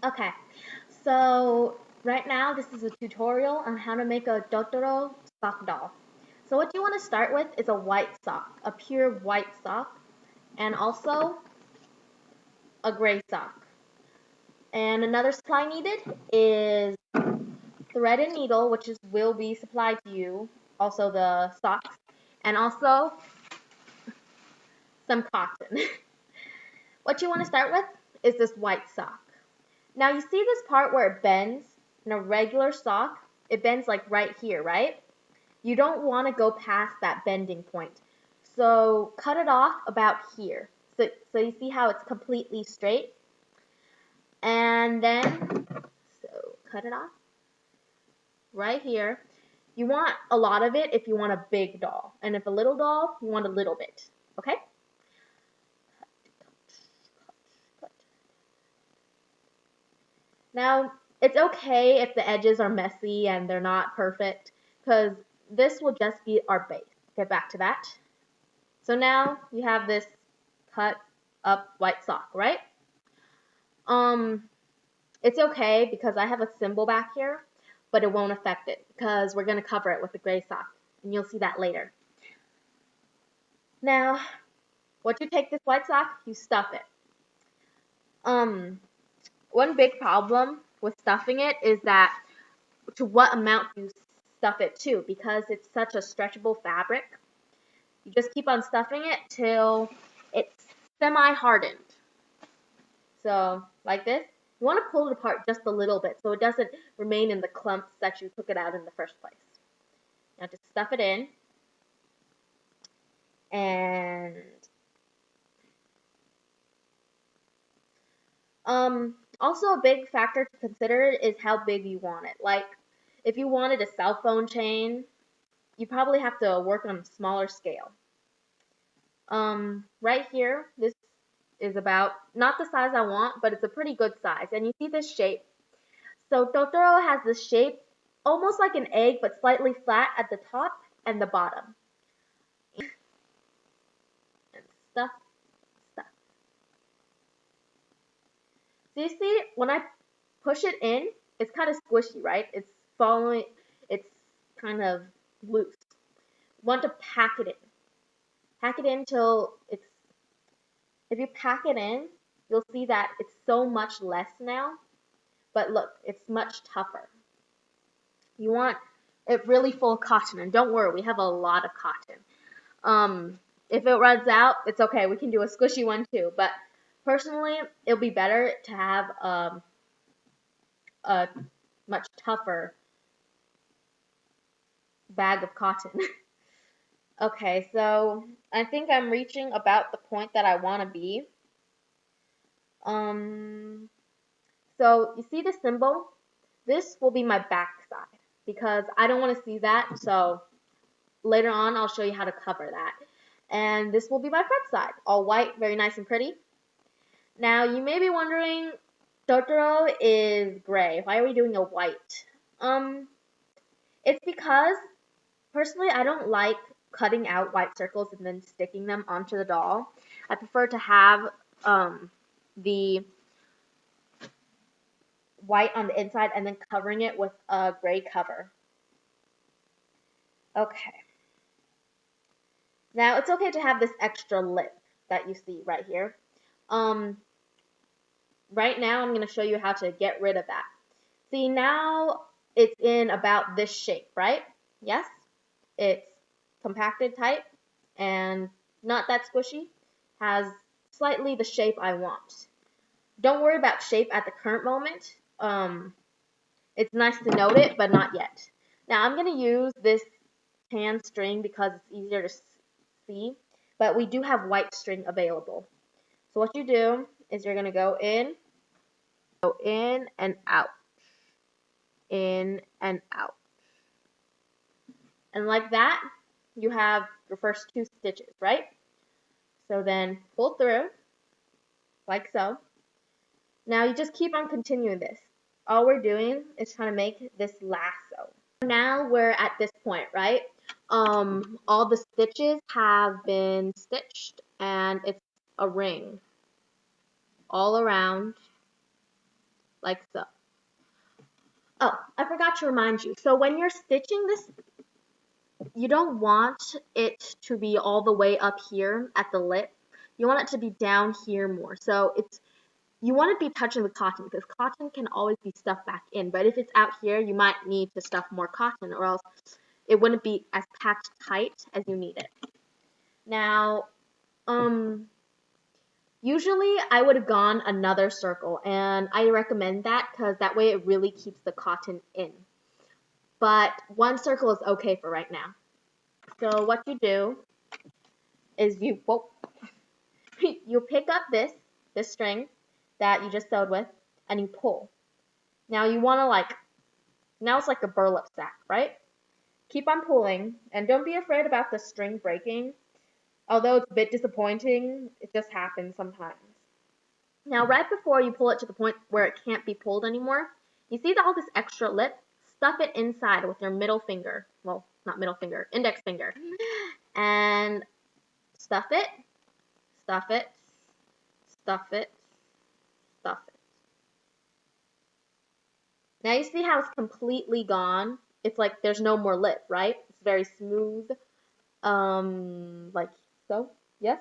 Okay, so right now this is a tutorial on how to make a Totoro sock doll. So what you want to start with is a white sock, a pure white sock, and also a gray sock. And another supply needed is thread and needle, which will be supplied to you, also the socks, and also some cotton. What you want to start with is this white sock. Now you see this part where it bends in a regular sock, it bends like right here, right? You don't want to go past that bending point. So cut it off about here. So you see how it's completely straight? And then, so cut it off right here. You want a lot of it if you want a big doll. And if a little doll, you want a little bit. Okay? Now, it's okay if the edges are messy and they're not perfect, because this will just be our base. Get back to that. So now you have this cut up white sock, right? It's okay because I have a symbol back here, but it won't affect it because we're going to cover it with the gray sock, and you'll see that later. Now, once you take this white sock, you stuff it. One big problem with stuffing it is that to what amount you stuff it to, because it's such a stretchable fabric. You just keep on stuffing it till it's semi-hardened. So, like this. You want to pull it apart just a little bit so it doesn't remain in the clumps that you took it out in the first place. Now just stuff it in. And also a big factor to consider is how big you want it. Like if you wanted a cell phone chain, you probably have to work on a smaller scale. Right here, this is about not the size I want, but it's a pretty good size. And you see this shape. So Totoro has this shape almost like an egg, but slightly flat at the top and the bottom. And stuff. So you see, when I push it in, it's kind of squishy, right? It's kind of loose. Want to pack it in. Pack it in till if you pack it in, you'll see that it's so much less now. But look, it's much tougher. You want it really full of cotton, and don't worry, we have a lot of cotton. If it runs out, it's okay. We can do a squishy one too. But personally, it'll be better to have a much tougher bag of cotton. Okay, so I think I'm reaching about the point that I want to be. So you see the symbol? This will be my back side because I don't want to see that. So later on, I'll show you how to cover that. And this will be my front side, all white, very nice and pretty. Now you may be wondering, Totoro is gray. Why are we doing a white? It's because personally I don't like cutting out white circles and then sticking them onto the doll. I prefer to have the white on the inside and then covering it with a gray cover. Okay. Now it's okay to have this extra lip that you see right here. Right now I'm going to show you how to get rid of that. See, now it's in about this shape, right? Yes? It's compacted type and not that squishy. Has slightly the shape I want. Don't worry about shape at the current moment. It's nice to note it, but not yet. Now I'm going to use this tan string because it's easier to see, but we do have white string available. So what you do is you're going to go in and out, in and out. And like that, you have your first 2 stitches, right? So then pull through, like so. Now you just keep on continuing this. All we're doing is trying to make this lasso. Now we're at this point, right? All the stitches have been stitched and it's a ring all around like so. Oh, I forgot to remind you. So when you're stitching this, you don't want it to be all the way up here at the lip. You want it to be down here more. So you want to be touching the cotton because cotton can always be stuffed back in. But if it's out here, you might need to stuff more cotton or else it wouldn't be as packed tight as you need it. Now, usually I would have gone another circle, and I recommend that because that way it really keeps the cotton in. But one circle is okay for right now. So what you do is you pick up this string that you just sewed with, and you pull. Now you want to now it's like a burlap sack, right? Keep on pulling, and don't be afraid about the string breaking. Although it's a bit disappointing, it just happens sometimes. Now, right before you pull it to the point where it can't be pulled anymore, you see all this extra lip? Stuff it inside with your middle finger. Well, not middle finger, index finger. And stuff it, stuff it, stuff it, stuff it. Now you see how it's completely gone? It's like there's no more lip, right? It's very smooth. Like so, yes?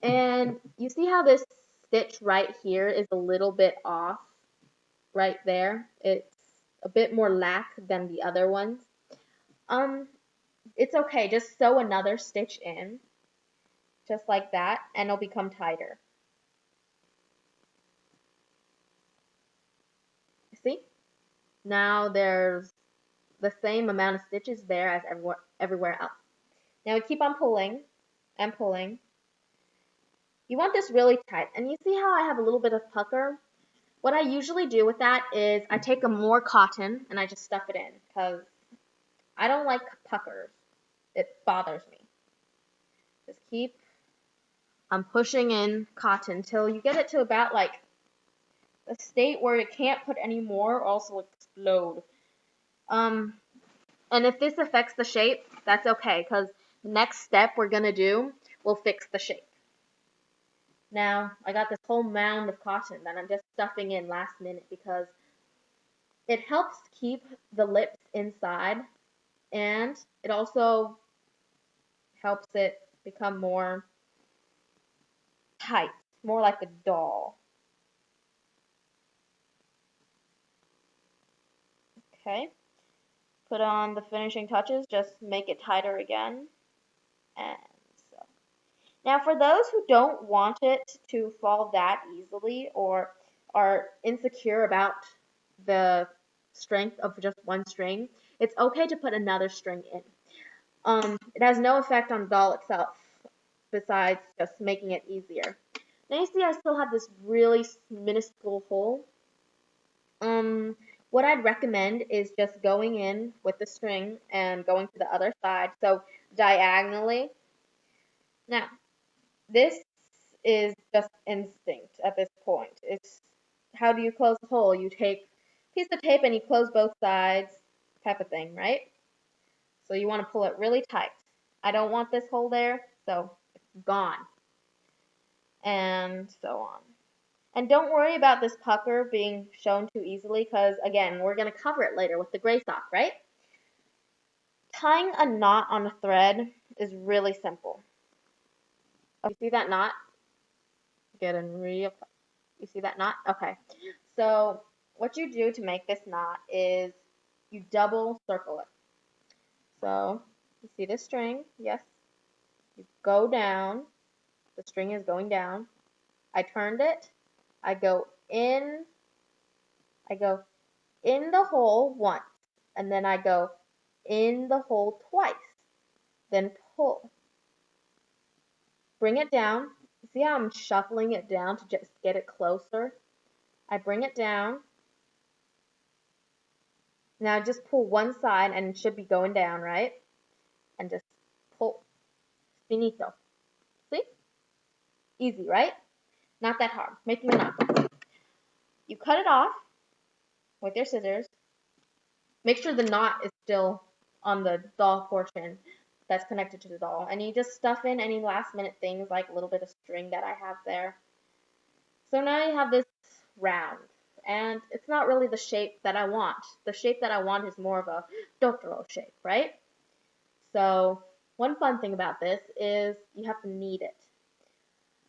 And you see how this stitch right here is a little bit off right there? It's a bit more lack than the other ones. It's okay, just sew another stitch in, just like that, and it'll become tighter. See? Now there's the same amount of stitches there as everywhere else. Now we keep on pulling and pulling. You want this really tight, and you see how I have a little bit of pucker? What I usually do with that is I take a more cotton and I just stuff it in because I don't like puckers. It bothers me. Just keep pushing in cotton till you get it to about like a state where it can't put any more or else it'll explode. And if this affects the shape, that's okay because the next step we're going to do will fix the shape. Now, I got this whole mound of cotton that I'm just stuffing in last minute because it helps keep the lips inside and it also helps it become more tight, more like a doll. Okay, put on the finishing touches, just make it tighter again, and so. Now for those who don't want it to fall that easily or are insecure about the strength of just one string, it's okay to put another string in. It has no effect on the doll itself besides just making it easier. Now you see I still have this really minuscule hole. What I'd recommend is just going in with the string and going to the other side, so diagonally. Now, this is just instinct at this point. It's how do you close the hole? You take a piece of tape and you close both sides, type of thing, right? So you want to pull it really tight. I don't want this hole there, so it's gone. And so on. And don't worry about this pucker being shown too easily because, again, we're going to cover it later with the gray sock, right? Tying a knot on a thread is really simple. Oh, you see that knot? Get in real quick. You see that knot? Okay. So what you do to make this knot is you double circle it. So you see this string? Yes. You go down. The string is going down. I turned it. I go in the hole once, and then I go in the hole twice, then pull. Bring it down. See how I'm shuffling it down to just get it closer? I bring it down. Now just pull one side and it should be going down, right? And just pull. Finito. See? Easy, right? Not that hard. Making a knot. You cut it off with your scissors. Make sure the knot is still on the doll portion that's connected to the doll. And you just stuff in any last minute things like a little bit of string that I have there. So now you have this round. And it's not really the shape that I want. The shape that I want is more of a Totoro shape, right? So one fun thing about this is you have to knead it.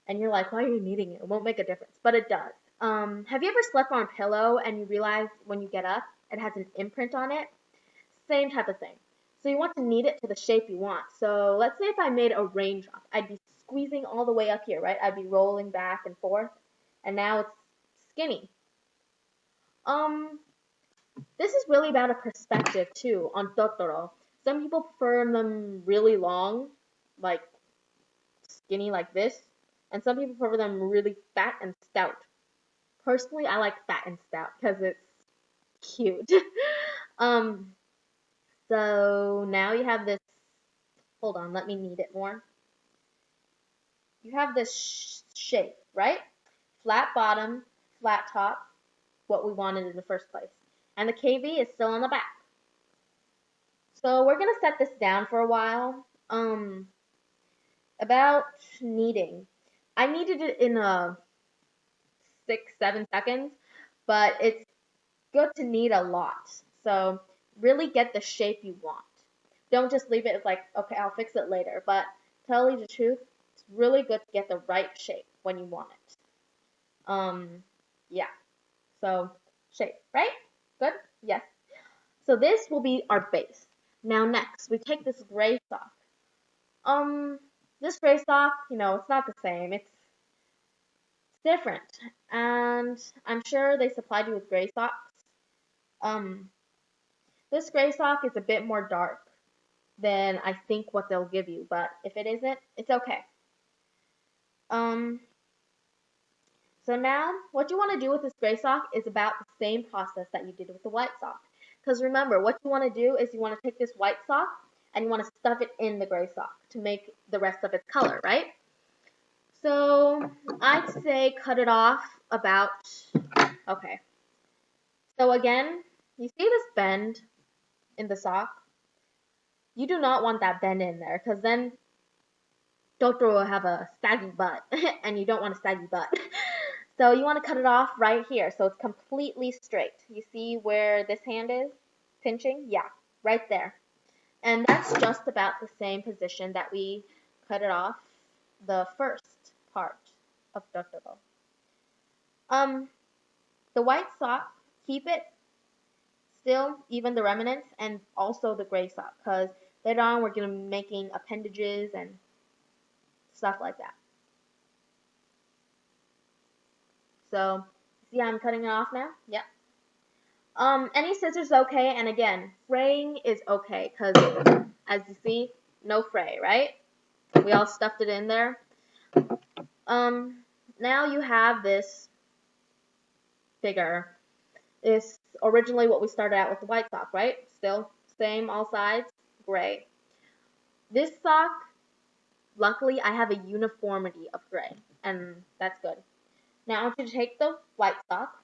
And you're like, why are you kneading it? It won't make a difference, but it does. Have you ever slept on a pillow and you realize when you get up, it has an imprint on it? Same type of thing. So you want to knead it to the shape you want. So let's say if I made a raindrop, I'd be squeezing all the way up here, right? I'd be rolling back and forth, and now it's skinny. Um, this is really about a perspective too on Totoro. Some people prefer them really long, like skinny like this, and some people prefer them really fat and stout. Personally, I like fat and stout because it's cute. um, so now you have this, hold on, let me knead it more. You have this shape, right? Flat bottom, flat top, what we wanted in the first place. And the KV is still on the back. So we're going to set this down for a while. About kneading. I kneaded it in 6-7 seconds, but it's good to knead a lot. So really get the shape you want. Don't just leave it as like, okay, I'll fix it later. But tell you the truth, it's really good to get the right shape when you want it. Yeah. So shape, right? Good? Yes. So this will be our base. Now next, we take this gray sock. This gray sock, it's not the same. It's different. And I'm sure they supplied you with gray socks. This gray sock is a bit more dark than I think what they'll give you, but if it isn't, it's okay. So now, what you want to do with this gray sock is about the same process that you did with the white sock. Because remember, what you want to do is you want to take this white sock and you want to stuff it in the gray sock to make the rest of its color, right? So I'd say cut it off about, okay. So again, you see this bend in the sock? You do not want that bend in there because then Totoro will have a saggy butt and you don't want a saggy butt. So you want to cut it off right here so it's completely straight. You see where this hand is pinching? Yeah, right there. And that's just about the same position that we cut it off the first part of Totoro. The white sock, keep it still, even the remnants, and also the gray sock, because later on we're going to be making appendages and stuff like that. So, see how I'm cutting it off now? Yep. Any scissors okay, and again, fraying is okay, because as you see, no fray, right? We all stuffed it in there. Now you have this figure. It's originally what we started out with the white sock, right? Still same all sides, gray. This sock, luckily I have a uniformity of gray, and that's good. Now I want you to take the white sock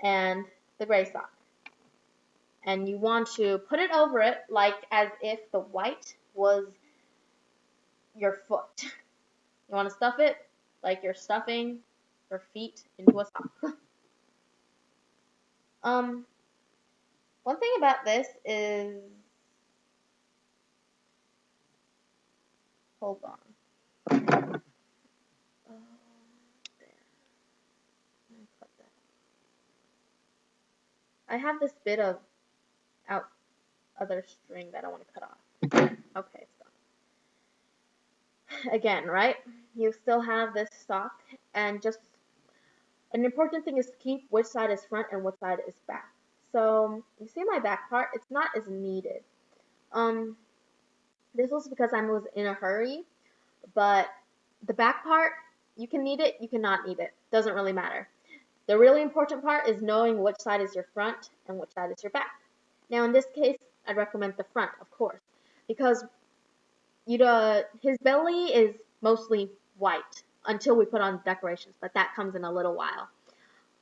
and the gray sock, and you want to put it over it like as if the white was your foot. You want to stuff it like you're stuffing your feet into a sock. One thing about this is, hold on. I have this bit of other string that I want to cut off. Okay, so again, right? You still have this sock, and just an important thing is to keep which side is front and which side is back. So you see my back part, it's not as needed. This was because I was in a hurry, but the back part, you can knead it, you cannot knead it. Doesn't really matter. The really important part is knowing which side is your front and which side is your back. Now in this case, I'd recommend the front, of course, because his belly is mostly white until we put on decorations, but that comes in a little while.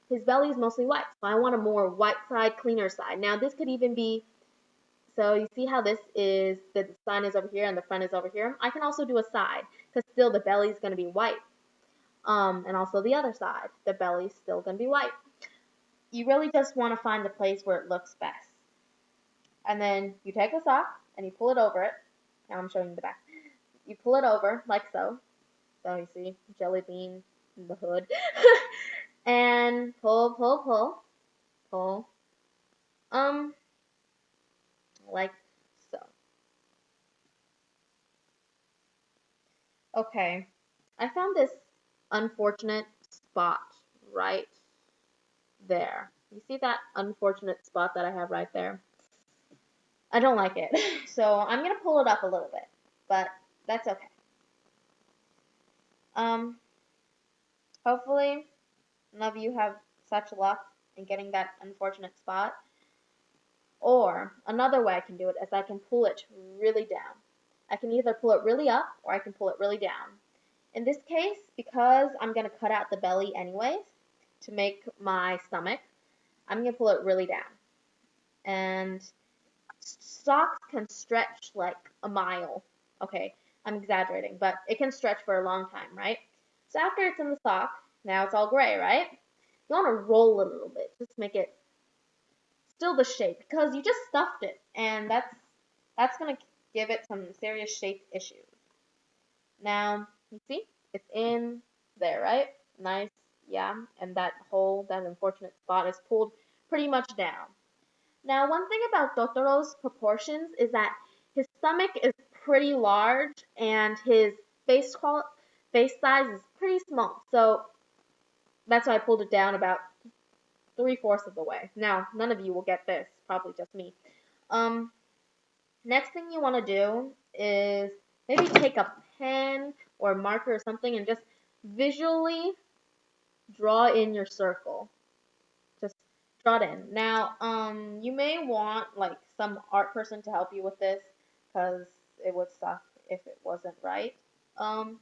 His belly is mostly white, so I want a more white side, cleaner side. Now this could even be, so you see how this is, the sign is over here and the front is over here? I can also do a side, because still the belly is going to be white. And also the other side, the belly's still gonna be white. You really just want to find the place where it looks best. And then you take a sock and you pull it over it. Now I'm showing you the back. You pull it over like so. So you see jelly bean in the hood. And pull, pull, pull, pull. Like so. Okay. I found this unfortunate spot right there. You see that unfortunate spot that I have right there? I don't like it. So I'm going to pull it up a little bit, but that's okay. Hopefully none of you have such luck in getting that unfortunate spot. Or another way I can do it is I can pull it really down. I can either pull it really up or I can pull it really down. In this case, because I'm going to cut out the belly anyways to make my stomach, I'm going to pull it really down. And socks can stretch like a mile. Okay, I'm exaggerating, but it can stretch for a long time, right? So after it's in the sock, now it's all gray, right? You want to roll a little bit, just make it still the shape because you just stuffed it, and that's gonna give it some serious shape issues. Now you see it's in there, right? Nice, yeah, and that unfortunate spot is pulled pretty much down. Now, one thing about Totoro's proportions is that his stomach is pretty large and his face size is pretty small. So that's why I pulled it down about 3/4 of the way. Now, none of you will get this, probably just me. Next thing you want to do is maybe take a pen or a marker or something and just visually draw in your circle. Just draw it in. Now, you may want like some art person to help you with this because it would suck if it wasn't right. I'm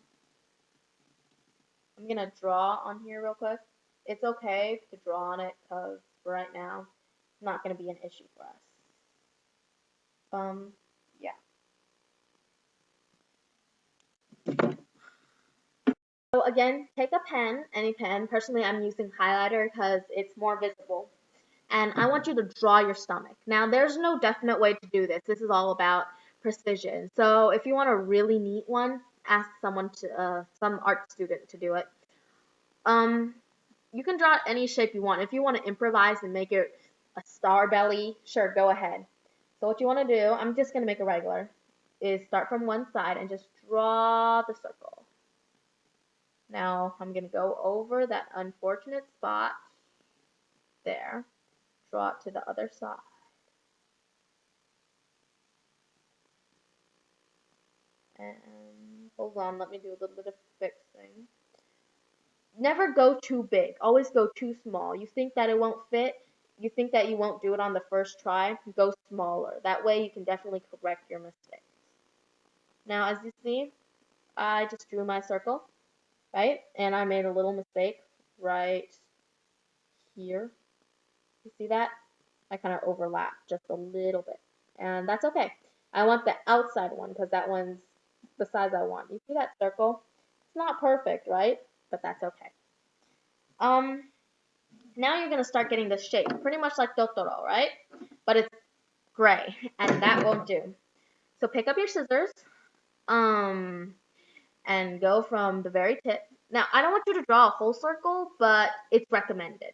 gonna draw on here real quick. It's okay to draw on it because for right now, it's not gonna be an issue for us. Yeah. So again, take a pen, any pen. Personally, I'm using highlighter because it's more visible. And I want you to draw your stomach. Now, there's no definite way to do this. This is all about precision. So if you want a really neat one, ask someone to, some art student to do it. You can draw it any shape you want. If you want to improvise and make it a star belly, sure, go ahead. So what you want to do, I'm just going to make a regular, is start from one side and just draw the circle. Now I'm going to go over that unfortunate spot there, draw it to the other side. And hold on, let me do a little bit of fixing. Never go too big, always go too small. You think that it won't fit, you think that you won't do it on the first try, go smaller. That way you can definitely correct your mistakes. Now as you see, I just drew my circle, right? And I made a little mistake right here. You see that? I kind of overlapped just a little bit. And that's okay. I want the outside one because that one's the size I want. You see that circle? It's not perfect, right? But that's okay. Now you're going to start getting this shape. Pretty much like Totoro, right? But it's gray, and that won't do. So pick up your scissors, and go from the very tip. Now, I don't want you to draw a whole circle, but it's recommended.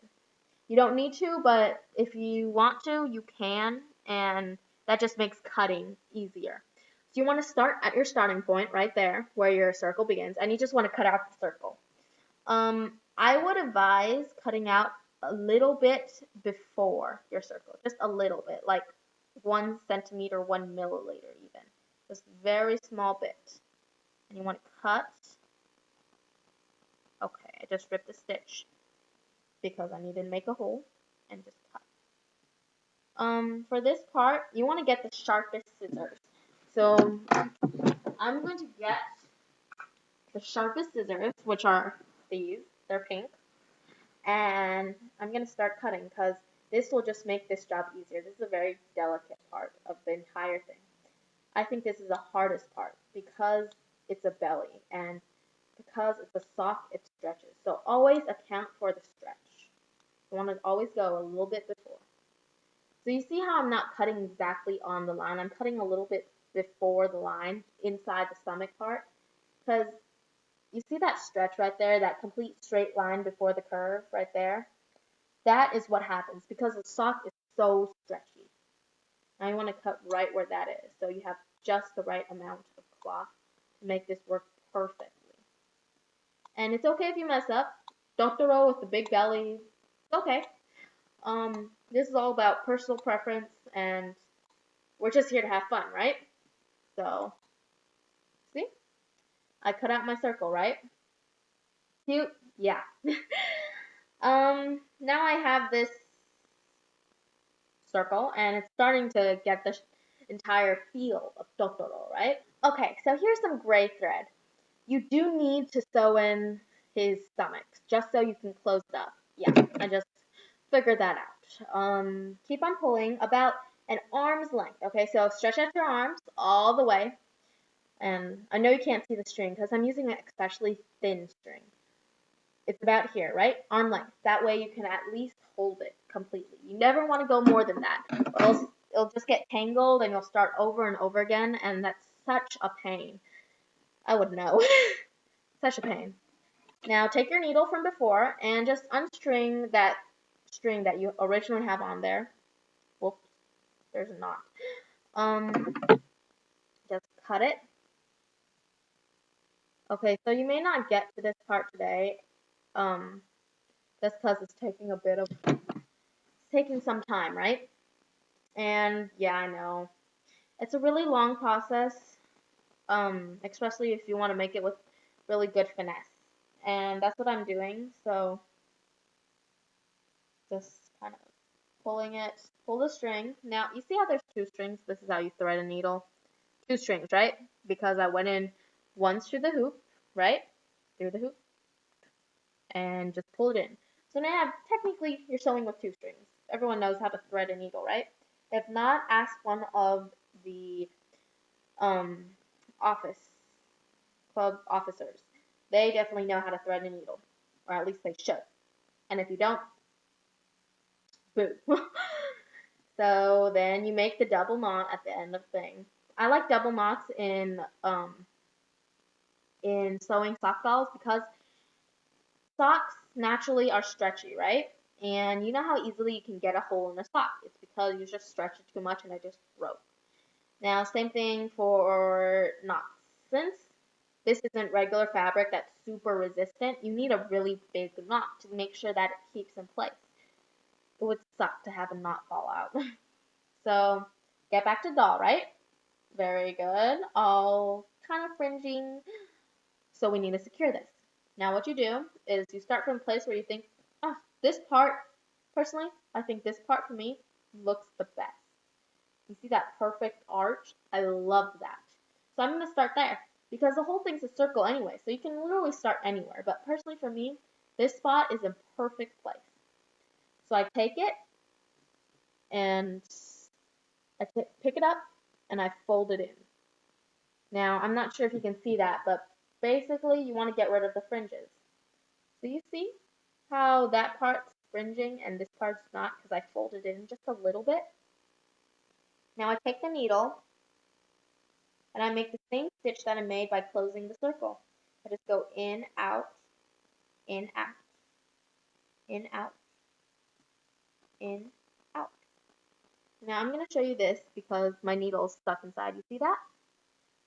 You don't need to, but if you want to, you can, and that just makes cutting easier. So you want to start at your starting point right there, where your circle begins, and you just want to cut out the circle. I would advise cutting out a little bit before your circle, just a little bit, like 1 centimeter, 1 milliliter even, just very small bit. And you want to cut. Okay, I just ripped a stitch because I needed to make a hole and just cut. For this part, you want to get the sharpest scissors. So I'm going to get the sharpest scissors, which are these. They're pink. And I'm going to start cutting because this will just make this job easier. This is a very delicate part of the entire thing. I think this is the hardest part because it's a belly and because it's a sock, it stretches. So always account for the stretch. You want to always go a little bit before. So you see how I'm not cutting exactly on the line. I'm cutting a little bit before the line, inside the stomach part. Because you see that stretch right there, that complete straight line before the curve right there? That is what happens because the sock is so stretchy. Now you want to cut right where that is. So you have just the right amount of cloth to make this work perfectly. And it's okay if you mess up. Totoro with the big belly, it's okay. This is all about personal preference, and we're just here to have fun, right? So, see? I cut out my circle, right? Cute? Yeah. Now I have this circle, and it's starting to get the entire feel of Totoro, right? Okay, so here's some gray thread. You do need to sew in his stomach, just so you can close it up. Yeah, I just figured that out. Keep on pulling about an arm's length. Okay, so stretch out your arms all the way. And I know you can't see the string because I'm using an especially thin string. It's about here, right? Arm length. That way you can at least hold it completely. You never want to go more than that. Or else it'll just get tangled and you'll start over and over again, and that's such a pain. I would know. Such a pain. Now take your needle from before and just unstring that string that you originally have on there. Whoops, there's a knot. Just cut it. Okay, so you may not get to this part today, just because it's taking some time, right? And yeah, I know. It's a really long process, especially if you want to make it with really good finesse. And that's what I'm doing, so just kind of pulling it, pull the string. Now, you see how there's two strings? This is how you thread a needle. Two strings, right? Because I went in once through the hoop, right? Through the hoop, and just pull it in. So now, technically, you're sewing with two strings. Everyone knows how to thread a needle, right? If not, ask one of the office club officers. They definitely know how to thread a needle, or at least they should. And if you don't, boo. So then you make the double knot at the end of the thing. I like double knots in sewing sock dolls because socks naturally are stretchy, right? And you know how easily you can get a hole in a sock. It's because you just stretch it too much and it just broke. Now, same thing for knots. Since this isn't regular fabric that's super resistant, you need a really big knot to make sure that it keeps in place. It would suck to have a knot fall out. So, get back to doll, right? Very good. All kind of fringing. So we need to secure this. Now what you do is you start from a place where you think, oh, this part, personally, I think this part for me looks the best. You see that perfect arch? I love that. So I'm going to start there because the whole thing's a circle anyway, so you can literally start anywhere. But personally for me, this spot is a perfect place. So I take it and I pick it up and I fold it in. Now, I'm not sure if you can see that, but basically you want to get rid of the fringes. So you see how that part's fringing and this part's not because I folded it in just a little bit? Now I take the needle and I make the same stitch that I made by closing the circle. I just go in, out, in, out, in, out, in, out. Now I'm going to show you this because my needle is stuck inside. You see that?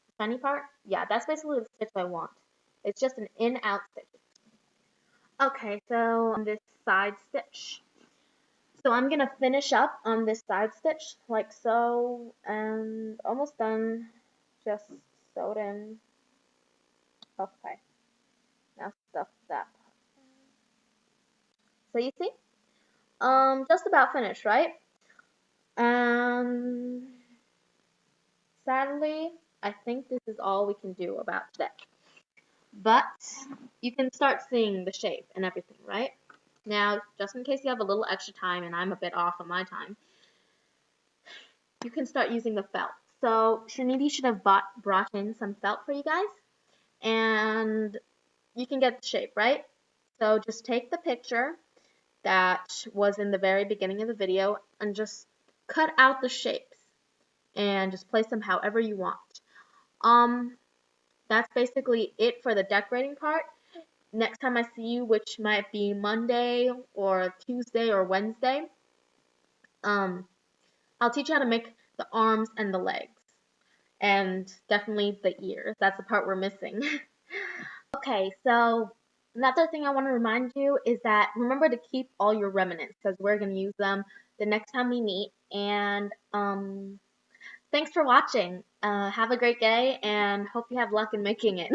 The tiny part? Yeah, that's basically the stitch I want. It's just an in-out stitch. Okay, so on this side stitch. So I'm going to finish up on this side stitch like so, and almost done. Just sew it in. Okay, now stuff that. So you see, just about finished, right? Sadly, I think this is all we can do about today. But you can start seeing the shape and everything, right? Now, just in case you have a little extra time and I'm a bit off on my time, you can start using the felt. So Trinity should have brought in some felt for you guys. And you can get the shape, right? So just take the picture that was in the very beginning of the video and just cut out the shapes and just place them however you want. That's basically it for the decorating part. Next time I see you, which might be Monday or Tuesday or Wednesday, I'll teach you how to make the arms and the legs. And definitely the ears. That's the part we're missing. Okay, so another thing I want to remind you is that remember to keep all your remnants because we're going to use them the next time we meet. And thanks for watching. Have a great day and hope you have luck in making it.